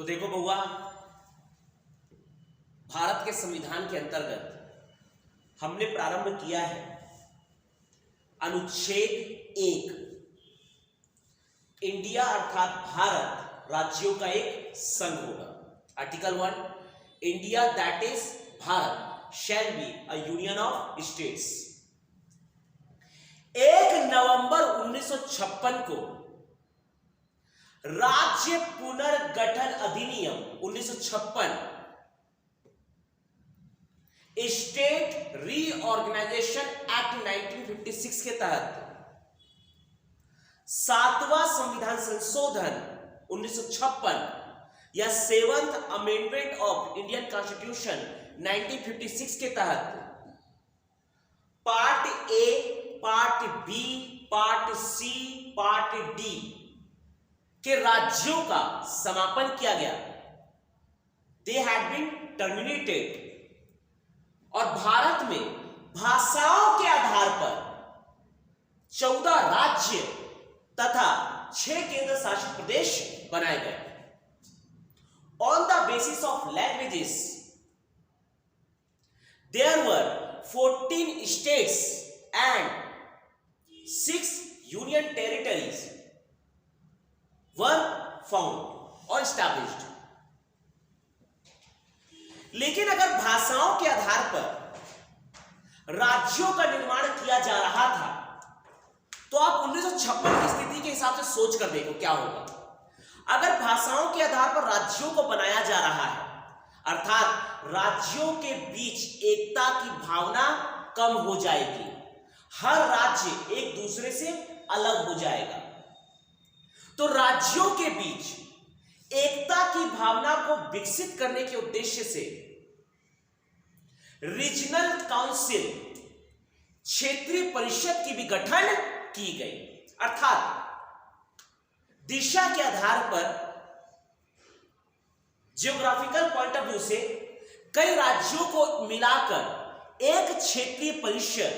तो देखो बउआ, भारत के संविधान के अंतर्गत हमने प्रारंभ किया है अनुच्छेद 1। इंडिया अर्थात भारत राज्यों का एक संघ होगा। Article 1, India that is Bharat shall be a union of states. 1 नवंबर 1956 को राज्य पुनर्गठन अधिनियम 1956 स्टेट रीऑर्गेनाइजेशन एक्ट 1956 के तहत 7वां संविधान संशोधन 1956 या 7th amendment of Indian constitution 1956 के तहत part A, part B, part C, part D के राज्यों का समापन किया गया। They had been terminated. और भारत में भाषाओं के आधार पर 14 राज्य तथा 6 केंद्र शासित प्रदेश बनाए गए। On the basis of languages there were 14 states and 6 union territories were found और एस्टैब्लिश्ड। लेकिन अगर भाषाओं के आधार पर राज्यों का निर्माण किया जा रहा था तो आप 1956 की स्थिति के हिसाब से सोच कर देखो क्या होगा। अगर भाषाओं के आधार पर राज्यों को बनाया जा रहा है अर्थात राज्यों के बीच एकता की भावना कम हो जाएगी, हर राज्य एक दूसरे से अलग हो जाएगा। तो राज्यों के बीच एकता की भावना को विकसित करने के उद्देश्य से रीजनल काउंसिल क्षेत्रीय परिषद की भी गठन की गई। अर्थात दिशा के आधार पर जियोग्राफिकल पॉइंट ऑफ व्यू से कई राज्यों को मिलाकर एक क्षेत्रीय परिषद,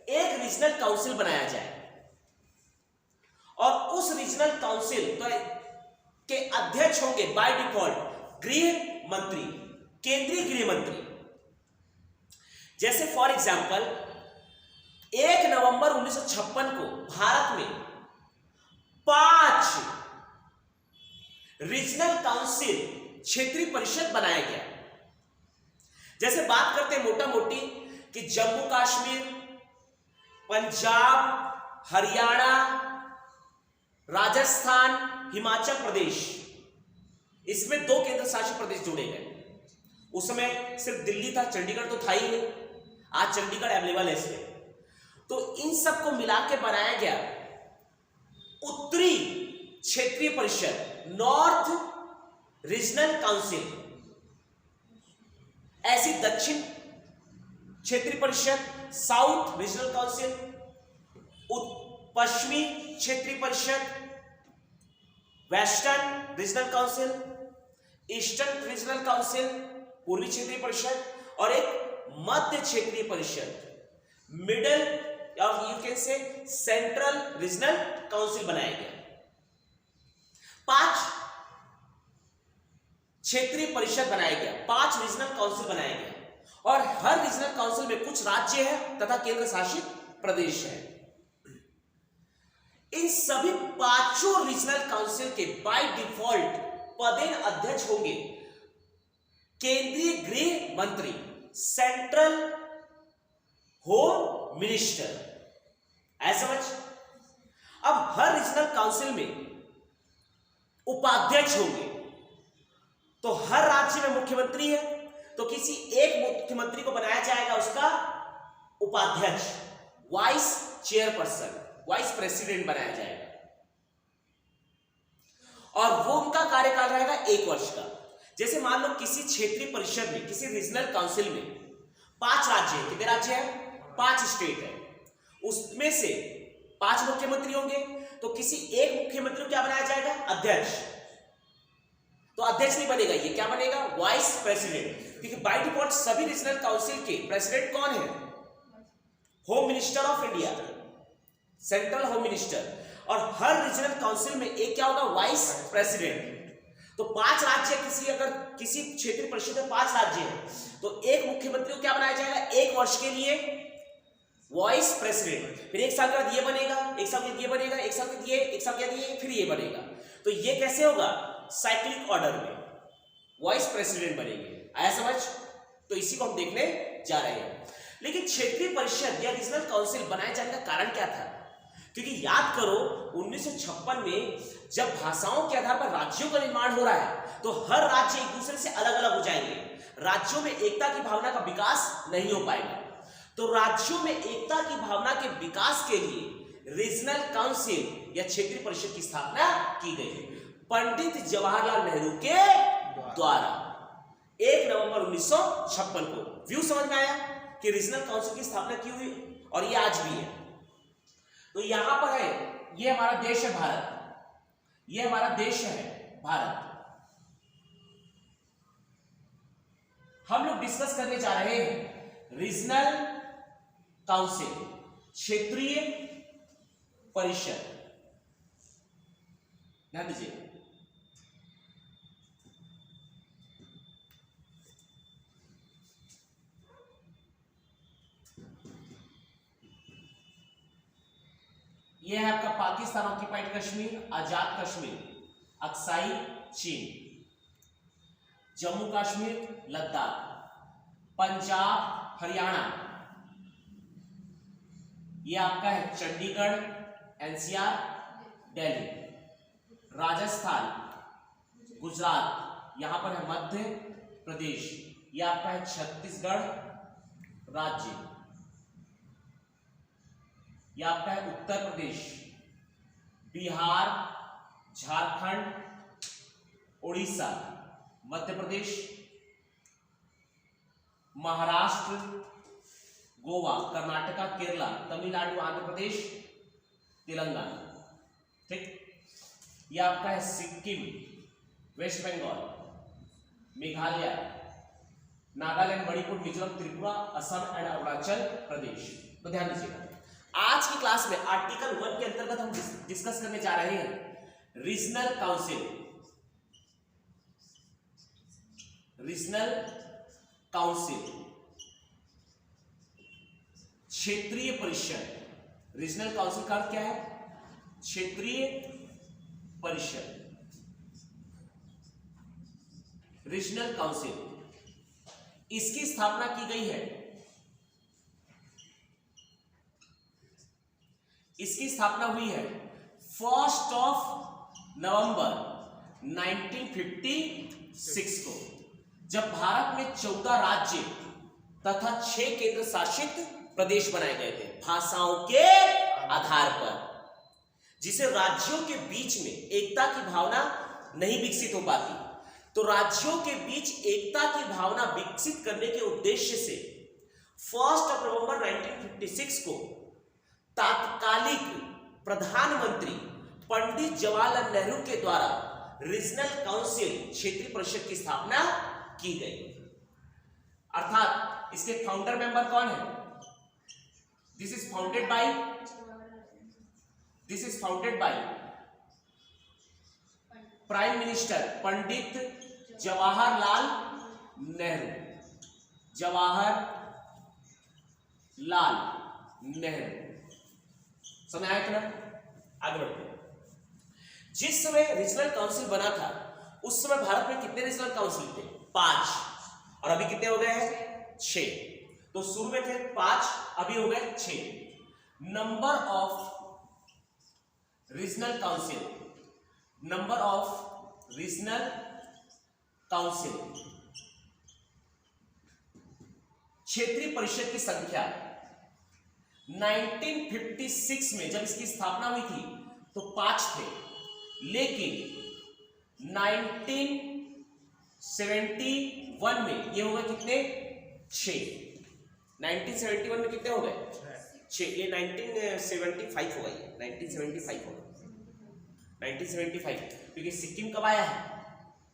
एक रीजनल काउंसिल बनाया जाए और उस रीजनल काउंसिल के अध्यक्ष होंगे बाय डिफॉल्ट गृह मंत्री, केंद्रीय गृह मंत्री। जैसे फॉर एग्जांपल 1 नवंबर 1956 को भारत में 5 रीजनल काउंसिल क्षेत्रीय परिषद बनाया गया। जैसे बात करते हैं मोटा मोटी कि जम्मू कश्मीर, पंजाब, हरियाणा, राजस्थान, हिमाचल प्रदेश, इसमें 2 केंद्र शासित प्रदेश जोड़े गए। उस समय सिर्फ दिल्ली था, चंडीगढ़ तो था ही नहीं। आज चंडीगढ़ अवेलेबल है इसमें। तो इन सबको मिला के बनाया गया उत्तरी क्षेत्रीय परिषद, नॉर्थ रीजनल काउंसिल। ऐसी दक्षिण क्षेत्रीय परिषद, साउथ रीजनल काउंसिल, पश्चिमी क्षेत्रीय परिषद, western regional council, eastern regional council, पूर्वी क्षेत्रीय परिषद और एक मध्य क्षेत्रीय परिषद, मिडल और यू कैन से सेंट्रल रीजनल काउंसिल बनाया गया। 5 क्षेत्रीय परिषद बनाया गया, 5 रीजनल काउंसिल बनाया गया और हर रीजनल काउंसिल में कुछ राज्य है तथा केंद्र शासित प्रदेश है। इन सभी 5 रीजनल काउंसिल के बाय डिफॉल्ट पदेन अध्यक्ष होंगे केंद्रीय गृह मंत्री, सेंट्रल होम मिनिस्टर। ऐसा समझ। अब हर रीजनल काउंसिल में उपाध्यक्ष होंगे। तो हर राज्य में मुख्यमंत्री है तो किसी एक मुख्यमंत्री को बनाया जाएगा उसका उपाध्यक्ष, वाइस चेयरपर्सन, वाइस प्रेसिडेंट बनाया जाएगा और वो उनका कार्यकाल रहेगा 1 वर्ष का। जैसे मान लो किसी क्षेत्रीय परिषद में, किसी रीजनल काउंसिल में 5 राज्य है। कितने राज्य हैं? 5 स्टेट है। उसमें से 5 मुख्यमंत्री होंगे तो किसी एक मुख्यमंत्री को क्या बनाया जाएगा? अध्यक्ष। तो अध्यक्ष नहीं बनेगा, ये क्या बनेगा? Vice president. क्योंकि बाय डिफॉल्ट सभी रीजनल काउंसिल के प्रेसिडेंट कौन है? Home minister of India, central home minister. और हर रीजनल काउंसिल में एक क्या होगा? Vice president. तो 5 राज्य, अगर किसी क्षेत्रीय परिषद में 5 राज्य हैं तो एक मुख्यमंत्री को क्या बनाया जाएगा, 1 वर्ष के लिए वाइस प्रेसिडेंट, फिर 1 साल के बाद ये बनेगा, 1 साल के बाद ये बनेगा, 1 साल के बाद ये, 1 साल के बाद ये, फिर ये बनेगा। तो ये कैसे होगा, साइक्लिक ऑर्डर में वाइस प्रेसिडेंट बनेंगे। आया समझ? तो इसी को हम देखने जा रहे हैं। लेकिन क्षेत्रीय परिषद या रीजनल काउंसिल बनाए जाने का कारण क्या था? क्योंकि याद करो 1956 में जब भाषाओं के आधार पर राज्यों का निर्माण हो रहा है तो हर राज्य एक दूसरे से अलग अलग हो जाएंगे, राज्यों में एकता की भावना का विकास नहीं हो पाएगा। तो राज्यों में एकता की भावना के विकास के लिए रीजनल काउंसिल या क्षेत्रीय परिषद की स्थापना की गई पंडित जवाहरलाल नेहरू के द्वारा 1 नवंबर 1956 को। व्यू समझ में आया कि रीजनल काउंसिल की स्थापना क्यों हुई, और ये आज भी है। तो यहां पर है, ये हमारा देश है भारत, ये हमारा देश है भारत। हम लोग डिस्कस करने जा रहे हैं रीजनल काउंसिल, क्षेत्रीय परिषद। ध्यान दीजिए, यह है आपका पाकिस्तान ऑक्यूपाइड कश्मीर, आजाद कश्मीर, अक्साई चीन, जम्मू कश्मीर, लद्दाख, पंजाब, हरियाणा, यह आपका है चंडीगढ़, एनसीआर, दिल्ली, राजस्थान, गुजरात, यहां पर है मध्य प्रदेश, यह आपका है छत्तीसगढ़ राज्य, यह आपका है उत्तर प्रदेश, बिहार, झारखंड, उड़ीसा, मध्य प्रदेश, महाराष्ट्र, गोवा, कर्नाटका, केरला, तमिलनाडु, आंध्र प्रदेश, तेलंगाना। ठीक, यह आपका है सिक्किम, वेस्ट बंगाल, मेघालय, नागालैंड, मणिपुर, मिजोरम, त्रिपुरा, असम एंड अरुणाचल प्रदेश। तो ध्यान दीजिएगा, आज की क्लास में आर्टिकल 1 के अंतर्गत हम डिस्कस करने जा रहे हैं रीजनल काउंसिल, रीजनल काउंसिल, क्षेत्रीय परिषद। रीजनल काउंसिल का अर्थ क्या है? क्षेत्रीय परिषद, रीजनल काउंसिल। इसकी स्थापना की गई है, इसकी स्थापना हुई है 1 नवंबर 1956 को, जब भारत में 14 राज्य तथा 6 केंद्र शासित प्रदेश बनाए गए थे भाषाओं के आधार पर, जिसे राज्यों के बीच में एकता की भावना नहीं विकसित हो पाती। तो राज्यों के बीच एकता की भावना विकसित करने के उद्देश्य से 1 नवंबर 1956 को तात्कालिक प्रधानमंत्री पंडित जवाहरलाल नेहरू के द्वारा रीजनल काउंसिल, क्षेत्रीय परिषद की स्थापना की गई। अर्थात इसके फाउंडर मेंबर कौन है? This is founded by prime minister Pandit Jawaharlal Nehru, Jawaharlal Nehru. समझ आया ना? आगे बढ़ते हैं। जिस समय रीजनल काउंसिल बना था उस समय भारत में कितने रीजनल काउंसिल थे? 5, और अभी कितने हो गए हैं? 6। तो शुरू में थे 5, अभी हो गए 6। Number of regional council, number of regional council, क्षेत्रीय परिषद की संख्या 1956 में जब इसकी स्थापना हुई थी तो 5 थे, लेकिन 1971 में ये हो गए कितने? 6। 1971 में कितने हो गए? 6। ये 1975 हो गई, 1975 हो गई, 1975, क्योंकि सिक्किम कब आया है?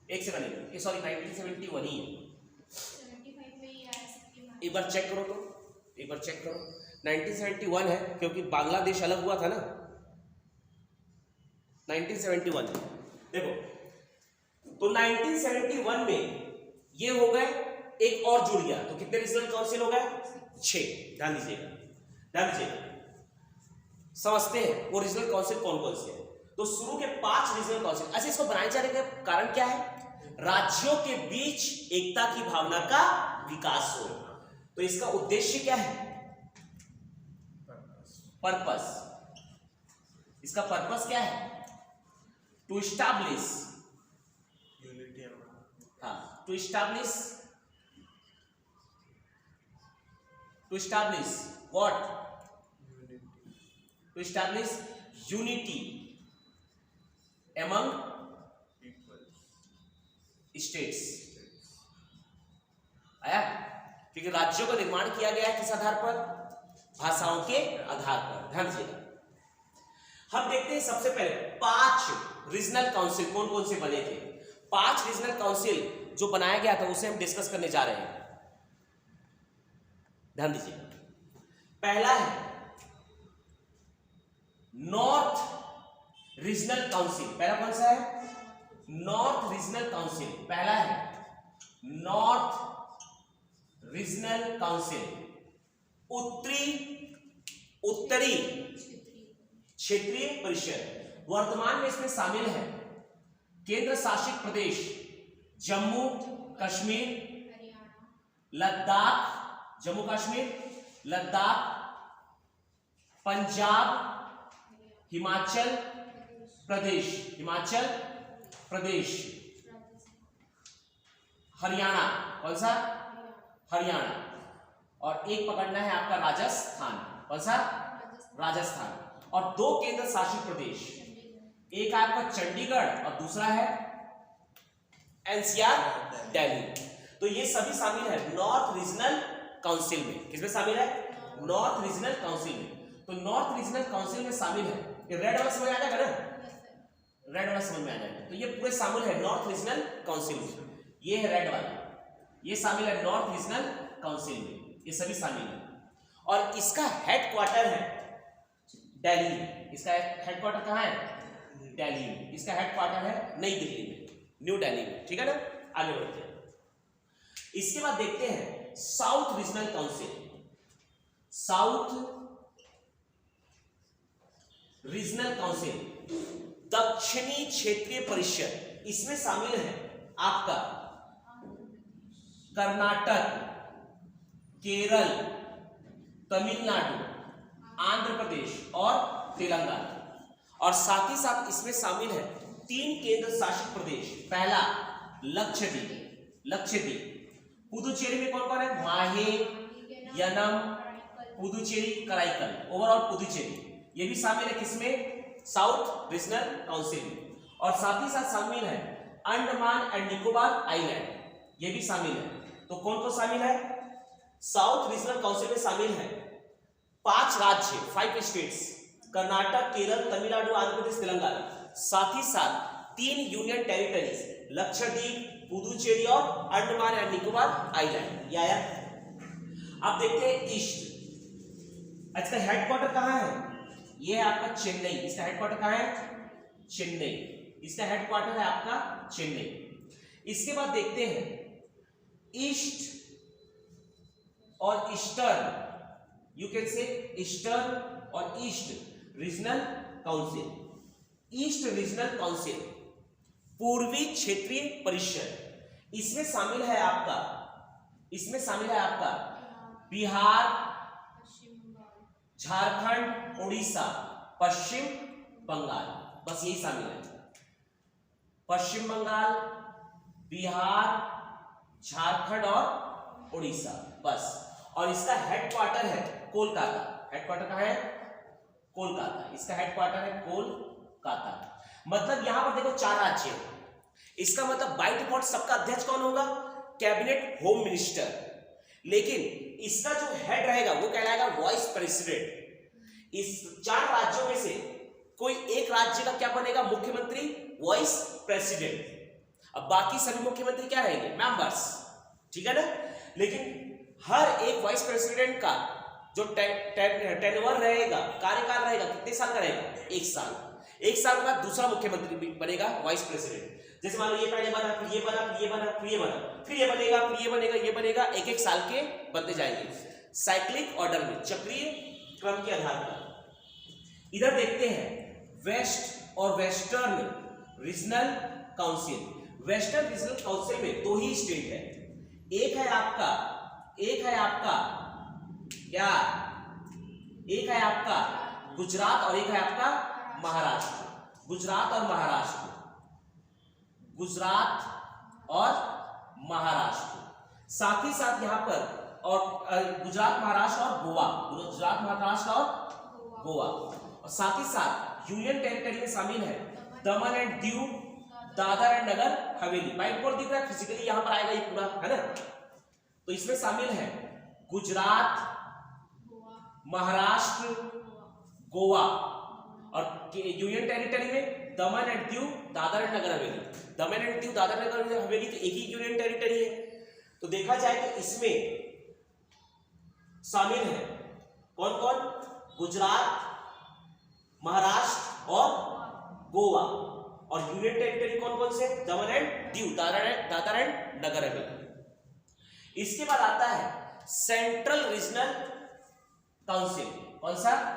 एक सेकंड, ये सॉरी 1971 ही है। एक बार चेक करो, तो एक बार चेक करो, 1971 है क्योंकि बांग्लादेश अलग हुआ था ना, 1971 देखो तो 1971 में ये हो गए, एक और जुड़ गया, तो कितने रीजनल काउंसिल हो गए? 6। ध्यान दीजिएगा, ध्यान दीजिएगा, समझते हैं वो रीजनल काउंसिल कौन कौन से हैं। तो शुरू के 5 रीजनल काउंसिल, अच्छा इसको बनाए जाने का कारण क्या है? राज्यों के बीच एकता की भावना का विकास हो। तो इसका उद्देश्य क्या है? पर्पस, इसका पर्पस क्या है? टू इस्टैब्लिश, हाँ, to establish what? To establish unity among states. आया? क्योंकि राज्यों का निर्माण किया गया है किस आधार पर? भाषाओं के आधार पर। ध्यान दीजिएगा, हम देखते हैं सबसे पहले 5 रीजनल काउंसिल कौन कौन से बने थे। 5 रीजनल काउंसिल जो बनाया गया था उसे हम डिस्कस करने जा रहे हैं। ध्यान दीजिएगा, पहला है नॉर्थ रीजनल काउंसिल। पहला कौन सा है? North regional council. पहला है नॉर्थ रीजनल काउंसिल, उत्तरी क्षेत्रीय परिषद। वर्तमान में इसमें शामिल है केंद्र शासित प्रदेश जम्मू कश्मीर, लद्दाख, जम्मू कश्मीर, लद्दाख, पंजाब, हिमाचल प्रदेश, हरियाणा। कौन सा? हरियाणा। और एक पकड़ना है आपका राजस्थान। कौन सा? राजस्थान। और 2 केंद्र शासित प्रदेश, एक आपका चंडीगढ़ और दूसरा है एनसीआर दिल्ली। तो ये सभी शामिल है नॉर्थ रीजनल काउंसिल में। किसमें शामिल है? नॉर्थ रीजनल काउंसिल में। तो नॉर्थ रीजनल काउंसिल में शामिल है, ये रेड वाला समझ आ जाएगा ना? रेड वाला समझ में आ जाएगा। तो ये पूरे शामिल है नॉर्थ रीजनल काउंसिल में। ये है रेड वाला, ये शामिल है नॉर्थ रीजनल काउंसिल में, ये सभी शामिल है। और इसका हेडक्वार्टर है दिल्ली में। इसका हेडक्वार्टर कहाँ है? दिल्ली में। इसका हेडक्वार्टर है नई दिल्ली में, न्यू दिल्ली में। ठीक है ना? आगे बढ़ते हैं। इसके बाद देखते हैं south regional council. South regional council, दक्षिणी क्षेत्रीय परिषद। इसमें शामिल है आपका कर्नाटक, केरल, तमिलनाडु, आंध्र प्रदेश और तेलंगाना। और साथ ही साथ इसमें शामिल है 3 केंद्र शासित प्रदेश। पहला लक्षद्वीप, पुदुचेरी में कौन कौन है? माहे, यनम, पुदुचेरी, कराईकल, ओवरऑल पुदुचेरी। ये भी शामिल है किसमें? साउथ रीजनल काउंसिल में। और साथ ही साथ शामिल है अंडमान एंड निकोबार आइलैंड, ये भी शामिल है। तो कौन कौन शामिल है? साउथ रीजनल काउंसिल में शामिल है 5 राज्य, 5 स्टेट्स, कर्नाटक, केरल, तमिलनाडु, आंध्र प्रदेश, तेलंगाना। साथ ही साथ 3 यूनियन टेरिटरीज, लक्षद्वीप, पुदुचेरी और अंडमान एंड निकोबार आइलैंड। ये आया। अब देखते हैं ईस्ट। इसका हेडक्वार्टर कहाँ है? ये है आपका चेन्नई। इसका हेडक्वार्टर कहाँ है? चेन्नई। इसका हेडक्वार्टर है आपका चेन्नई। इसके बाद देखते हैं ईस्ट और eastern, you can say eastern और east regional council. East regional council, पूर्वी क्षेत्रीय परिषद। इसमें शामिल है आपका बिहार, झारखंड, उड़ीसा, पश्चिम बंगाल। बस यही शामिल है। पश्चिम बंगाल, बिहार, झारखंड और उड़ीसा, बस। और इसका हेडक्वार्टर है कोलकाता। हेडक्वार्टर कहाँ है? कोलकाता। इसका हेडक्वार्टर है कोलकाता। मतलब यहां पर देखो 4 राज्य है। इसका मतलब बाय डिफॉल्ट सबका अध्यक्ष कौन होगा? Cabinet home minister. लेकिन इसका जो हेड रहेगा वो कहलाएगा वाइस प्रेसिडेंट। इस 4 राज्यों में से कोई एक राज्य का क्या बनेगा? मुख्यमंत्री, वाइस प्रेसिडेंट। अब बाकी सभी मुख्यमंत्री क्या रहेंगे? मेंबर्स। ठीक है ना? लेकिन हर एक वाइस प्रेसिडेंट का जो टेन्योर रहेगा, कार्यकाल रहेगा, कितने साल का रहेगा? 1 साल। एक साल के बाद दूसरा मुख्यमंत्री बनेगा वाइस प्रेसिडेंट। जैसे मान लो ये पहले बना, फिर ये बना, फिर ये बना, फिर ये बना, फिर ये बनेगा, फिर ये बनेगा, ये बनेगा, एक एक साल के बनते जाएंगे साइक्लिक ऑर्डर में, चक्रीय क्रम के आधार पर। इधर देखते हैं वेस्ट और western regional council. Western regional council में दो ही स्टेट है, एक है आपका क्या, एक है आपका गुजरात और एक है आपका महाराष्ट्र। गुजरात और महाराष्ट्र, गुजरात और महाराष्ट्र, साथ ही साथ यहां पर और गुजरात महाराष्ट्र और गोवा, गुजरात महाराष्ट्र और गोवा, और साथ ही साथ यूनियन टेरिटरी में शामिल है दमन and Diu, Dadar and Nagar Haveli. White board दिख रहा है, फिजिकली यहां पर आएगा ये पूरा, है ना। तो इसमें शामिल है गुजरात, महाराष्ट्र, गोवा, और यूनियन टेरिटरी में दमन and Diu, Dadar and Nagar Haveli. Daman and Diu, Dadar Nagar Haveli तो एक ही यूनियन टेरिटरी है। तो देखा जाए तो इसमें शामिल है कौन कौन, गुजरात, महाराष्ट्र और गोवा, और यूनियन टेरिटरी कौन कौन से, दमन एंड दीव, दादर एंड नगर हवेली। इसके बाद आता है सेंट्रल रीजनल काउंसिल। कौन सा,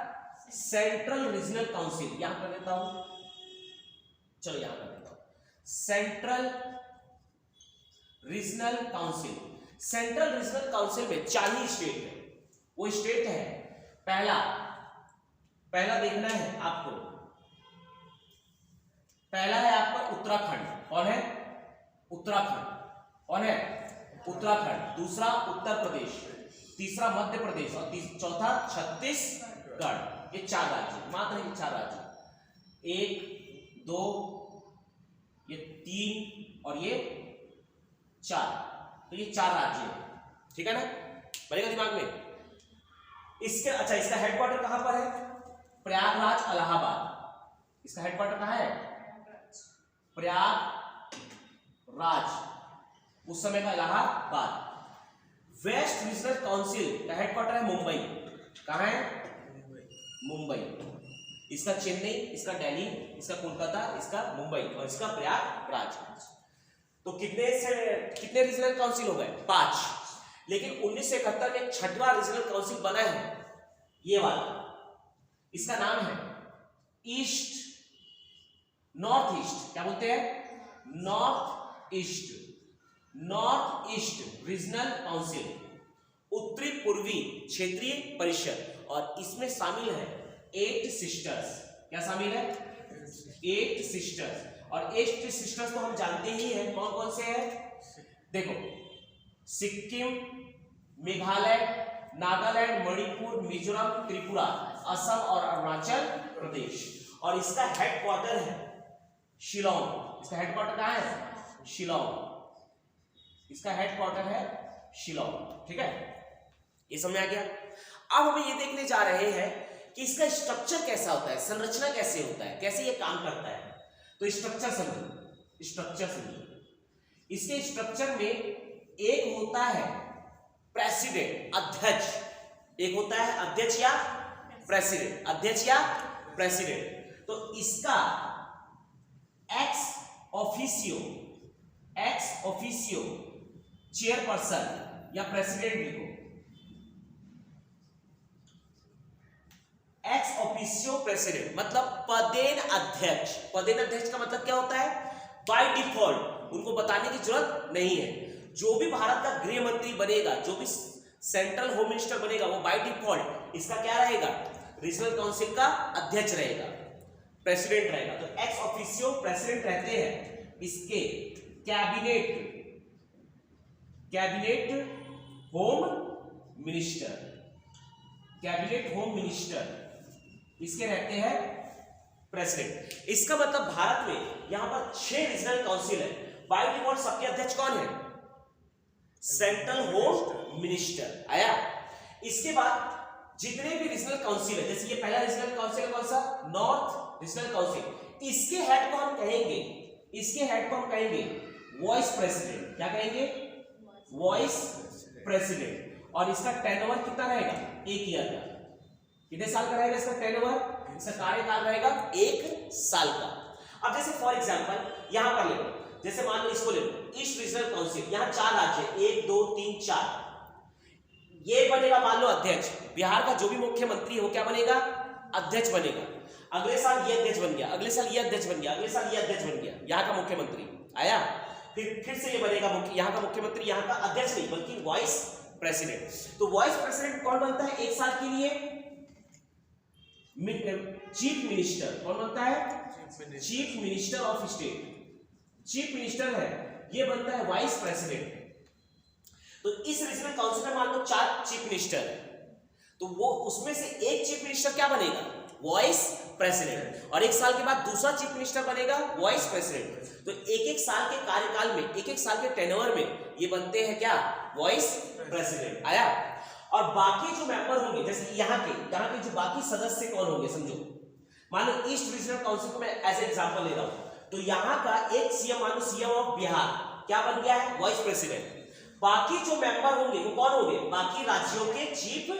सेंट्रल रीजनल काउंसिल। यहां कर देता हूं, चलो यहां कर देता हूं, central regional council. Central regional council में 4 ही स्टेट है। वो स्टेट है, पहला देखना है आपको, पहला है आपका उत्तराखंड। कौन है, उत्तराखंड। कौन है, उत्तराखंड। दूसरा उत्तर प्रदेश, तीसरा मध्य प्रदेश और चौथा छत्तीसगढ़। ये 4 राज्य, मात्र ये 4 राज्य, 1 2 ये 3 और ये 4, तो ये 4 राज्य है, ठीक है ना, बनेगा दिमाग में। इसके अच्छा, इसका हेडक्वार्टर कहां पर है, प्रयागराज, इलाहाबाद। इसका हेडक्वार्टर कहां है, प्रयागराज, उस समय का इलाहाबाद। वेस्ट रीजनल काउंसिल का हेडक्वार्टर है मुंबई। कहां है, मुंबई। इसका चेन्नई, इसका दिल्ली, इसका कोलकाता, इसका मुंबई और इसका प्रयागराज। तो कितने रीजनल काउंसिल हो गए, 5। लेकिन 1971 में एक 6वां रीजनल काउंसिल बना है, ये वाला। इसका नाम है ईस्ट, नॉर्थ ईस्ट, क्या बोलते हैं, नॉर्थ ईस्ट रीजनल काउंसिल, उत्तरी पूर्वी क्षेत्रीय परिषद। और इसमें शामिल है 8 सिस्टर्स। क्या शामिल है, 8 सिस्टर्स। और 8 सिस्टर्स तो हम जानते ही हैं, कौन कौन से हैं, देखो, सिक्किम, मेघालय, नागालैंड, मणिपुर, मिजोरम, त्रिपुरा, असम और अरुणाचल प्रदेश। और इसका हेडक्वार्टर है शिलोंग। इसका हेडक्वार्टर कहां है, शिलोंग। इसका हेडक्वार्टर है शिलोंग, ठीक है, ये समझ आ गया। अब हम ये देखने जा रहे हैं कि इसका स्ट्रक्चर कैसा होता है, संरचना कैसे होता है, कैसे ये काम करता है। तो स्ट्रक्चर समझो। इसके स्ट्रक्चर में एक होता है प्रेसिडेंट, अध्यक्ष। एक होता है अध्यक्ष या प्रेसिडेंट, अध्यक्ष या प्रेसिडेंट। तो इसका एक्स ऑफिसियो चेयरपर्सन या प्रेसिडेंट लिखो, एक्स ऑफिसियो प्रेसिडेंट मतलब पदेन अध्यक्ष। पदेन अध्यक्ष का मतलब क्या होता है, बाय डिफॉल्ट, उनको बताने की जरूरत नहीं है। जो भी भारत का गृह मंत्री बनेगा, जो भी सेंट्रल होम मिनिस्टर बनेगा, वो बाय डिफॉल्ट इसका क्या रहेगा, रीजनल काउंसिल का अध्यक्ष रहेगा, प्रेसिडेंट रहेगा। तो एक्स ऑफिसियो प्रेसिडेंट रहते हैं इसके कैबिनेट होम मिनिस्टर, इसके रहते हैं प्रेसिडेंट। इसका मतलब भारत में यहां पर 6 रीजनल काउंसिल है। बाय डिफॉल्ट सबके अध्यक्ष कौन है, सेंट्रल होम मिनिस्टर। आया। इसके बाद जितने भी रीजनल काउंसिल है, जैसे ये पहला रीजनल काउंसिल कौन सा, नॉर्थ रीजनल काउंसिल, इसके हेड को हम कहेंगे वॉइस प्रेसिडेंट। क्या कहेंगे, वॉइस प्रेसिडेंट। और इसका टर्नओवर कितना रहेगा, 1 ईयर का। कितने साल का रहेगा इसका टर्नओवर, इसका कार्यकाल रहेगा 1 साल का। अब जैसे फॉर एग्जांपल यहां पर ले लो, जैसे मान लो इसको ले लो, ईस्ट रीजनल काउंसिल, यहां 4 राज्य, 1 2 3 4, ये बनेगा मान लो अध्यक्ष। बिहार का जो भी मुख्यमंत्री है वो क्या बनेगा, अध्यक्ष बनेगा। अगले साल ये अध्यक्ष बन गया, अगले साल ये अध्यक्ष बन गया, अगले साल ये अध्यक्ष बन गया, यहाँ का मुख्यमंत्री आया। फिर से ये बनेगा यहाँ का मुख्यमंत्री, यहाँ का अध्यक्ष नहीं बल्कि वाइस प्रेसिडेंट। तो वाइस प्रेसिडेंट कौन बनता है 1 साल के लिए, चीफ मिनिस्टर। कौन बनता है, chief minister of state. Chief minister है ये बनता है वाइस प्रेसिडेंट। तो इस रीजनल काउंसिल में मान लो 4 चीफ मिनिस्टर है, तो वो उसमें से एक चीफ मिनिस्टर क्या बनेगा, वाइस प्रेसिडेंट, और 1 साल के बाद दूसरा चीफ मिनिस्टर बनेगा वाइस प्रेसिडेंट। तो एक साल के कार्यकाल में, एक साल के टेन्योर में ये बनते हैं क्या, वाइस प्रेसिडेंट आया। और बाकी जो मेंबर होंगे, जैसे यहाँ के जो बाकी सदस्य कौन होंगे, समझो मान लो ईस्ट रीजनल काउंसिल को मैं एज एग्जांपल ले रहा हूं, तो यहाँ का एक सीएम, मान लो सीएम ऑफ बिहार क्या बन गया है, वाइस प्रेसिडेंट। बाकी जो मेंबर होंगे वो कौन होंगे, बाकी राज्यों के चीफ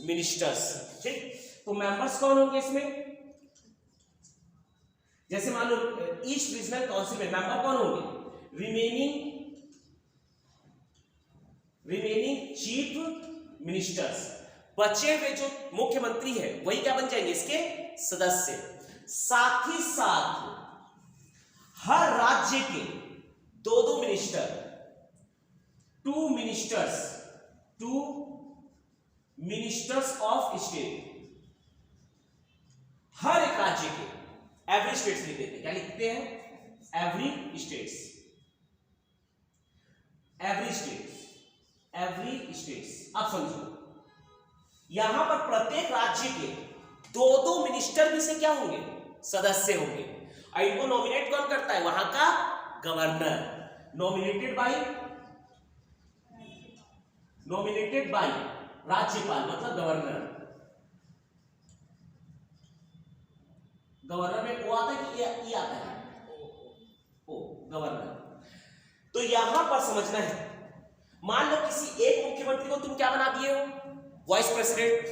मिनिस्टर्स। ठीक, तो मेंबर्स कौन होंगे इसमें, जैसे मान लो ईस्ट रीजनल काउंसिल में मेंबर कौन होंगे, रिमेनिंग चीफ मिनिस्टर्स। बचे हुए जो मुख्यमंत्री है वही क्या बन जाएंगे, इसके सदस्य। साथ ही साथ हर राज्य के 2 मिनिस्टर, 2 मिनिस्टर्स ऑफ स्टेट, हर एक राज्य के, एवरी स्टेट्स लिख देते हैं, क्या लिखते हैं, एवरी स्टेट्स, एवरी स्टेट्स। अब समझो यहां पर प्रत्येक राज्य के 2 मिनिस्टर भी से क्या होंगे, सदस्य होंगे। और इनको नॉमिनेट कौन करता है, वहां का गवर्नर। नॉमिनेटेड बाय राज्यपाल, मतलब गवर्नर। गवर्नर में ओ आता है कि ई आता है, ओ गवर्नर। तो यहां पर समझना है, मान लो किसी एक मुख्यमंत्री को तुम क्या बना दिए हो, वाइस प्रेसिडेंट,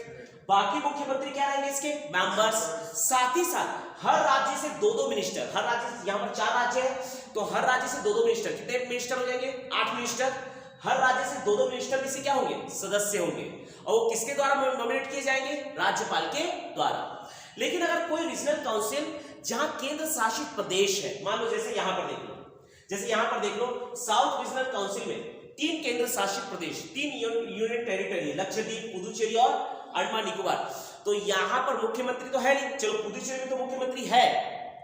बाकी मुख्यमंत्री क्या रहेंगे, इसके मेंबर्स। साथ ही साथ हर राज्य से 2 मिनिस्टर, हर राज्य से, यहां पर 4 राज्य है तो हर राज्य से 2 मिनिस्टर, कितने मिनिस्टर हो जाएंगे, 8 मिनिस्टर। हर राज्य से 2 मिनिस्टर भी से क्या होंगे, सदस्य होंगे, और वो किसके द्वारा नॉमिनेट किए जाएंगे, राज्यपाल के द्वारा। लेकिन अगर कोई रीजनल काउंसिल जहां केंद्र शासित प्रदेश है, मान लो जैसे यहां पर देख लो, साउथ रीजनल काउंसिल में 3 केंद्र शासित प्रदेश, 3 यूनियन टेरिटरी, लक्षद्वीप, पुदुचेरी और अंडमान निकोबार। तो यहां पर मुख्यमंत्री तो है नहीं, चलो पुदुचेरी में तो मुख्यमंत्री है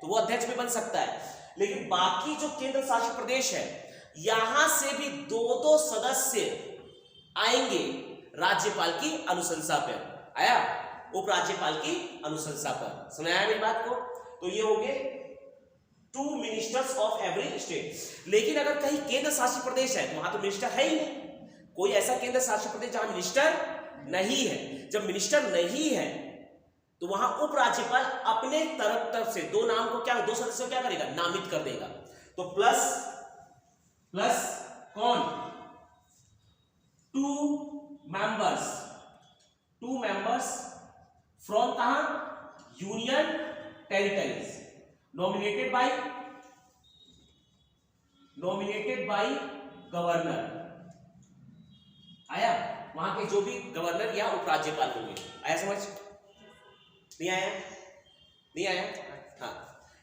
तो वो अध्यक्ष भी बन सकता है, लेकिन बाकी जो केंद्र शासित प्रदेश है यहां से भी 2 सदस्य आएंगे राज्यपाल की अनुशंसा पर, आया, उपराज्यपाल की अनुशंसा पर। सुनाया मेरी बात को। तो ये हो गए 2 मिनिस्टर्स ऑफ एवरी स्टेट। लेकिन अगर कहीं केंद्र शासित प्रदेश है तो वहां तो मिनिस्टर है ही नहीं, कोई ऐसा केंद्र शासित प्रदेश जहां मिनिस्टर नहीं है। जब मिनिस्टर नहीं है तो वहां उपराज्यपाल अपने तरफ से 2 नाम को क्या, 2 सदस्यों को क्या करेगा, नामित कर देगा। तो प्लस कौन, 2 मेंबर्स फ्रॉम कहां, union territories, nominated by governor. आया, वहां के जो भी गवर्नर या उपराज्यपाल होंगे। आया समझ, नहीं आया, हाँ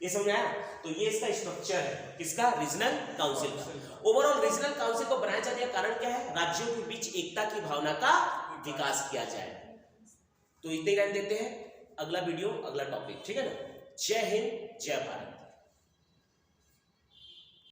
ये समझ आया। तो ये इसका स्ट्रक्चर है, किसका, रीजनल काउंसिल का। ओवरऑल रीजनल काउंसिल को बनाया जाने का कारण क्या है, राज्यों के बीच एकता की भावना का विकास किया जाए। तो इतने ही रहने देते हैं, अगला वीडियो, अगला टॉपिक, ठीक है ना। जय हिंद, जय भारत।